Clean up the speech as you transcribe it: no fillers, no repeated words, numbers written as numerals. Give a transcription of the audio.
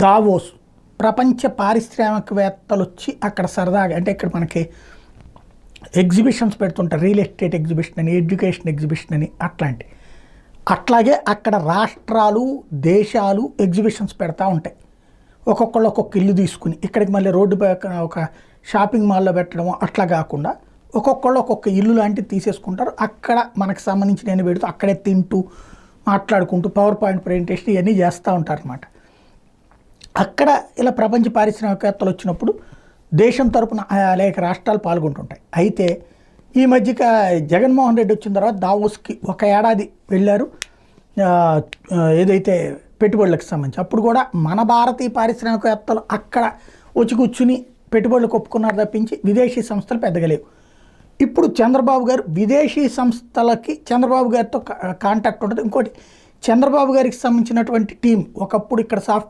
Davos ప్రపంచ పారిశ్రామికవేత్తలు వచ్చి అక్కడ సరదాగా అంటే ఇక్కడ మనకి ఎగ్జిబిషన్స్ పెడుతుంటారు, రియల్ ఎస్టేట్ ఎగ్జిబిషన్ అని, ఎడ్యుకేషన్ ఎగ్జిబిషన్ అని, అట్లాగే అక్కడ రాష్ట్రాలు దేశాలు ఎగ్జిబిషన్స్ పెడతా ఉంటాయి. ఒక్కొక్కళ్ళు ఒక్కొక్క ఇల్లు తీసుకుని ఇక్కడికి మళ్ళీ రోడ్డు పక్కన ఒక షాపింగ్ మాల్లో పెట్టడం అట్లా కాకుండా ఒక్కొక్కళ్ళు ఒక్కొక్క ఇల్లు లాంటివి తీసేసుకుంటారు. అక్కడ మనకు సంబంధించిన పెడుతూ అక్కడే తింటూ మాట్లాడుకుంటూ పవర్ పాయింట్ ప్రజెంటేషన్ ఇవన్నీ చేస్తూ ఉంటారు అనమాట. అక్కడ ఇలా ప్రపంచ పారిశ్రామికవేత్తలు వచ్చినప్పుడు దేశం తరపున అనేక రాష్ట్రాలు పాల్గొంటుంటాయి. అయితే ఈ మధ్యక జగన్మోహన్ రెడ్డి వచ్చిన తర్వాత దావోస్కి ఒక ఏడాది వెళ్ళారు, ఏదైతే పెట్టుబడులకు సంబంధించి. అప్పుడు కూడా మన భారతీయ పారిశ్రామికవేత్తలు అక్కడ వచ్చి కూర్చుని పెట్టుబడులకు ఒప్పుకున్నారు తప్పించి విదేశీ సంస్థలు పెద్దగా లేవు. ఇప్పుడు చంద్రబాబు గారు విదేశీ సంస్థలకి చంద్రబాబు గారితో కాంటాక్ట్ ఉంటుంది. ఇంకోటి, చంద్రబాబు గారికి సంబంధించినటువంటి టీం ఒకప్పుడు ఇక్కడ సాఫ్ట్వేర్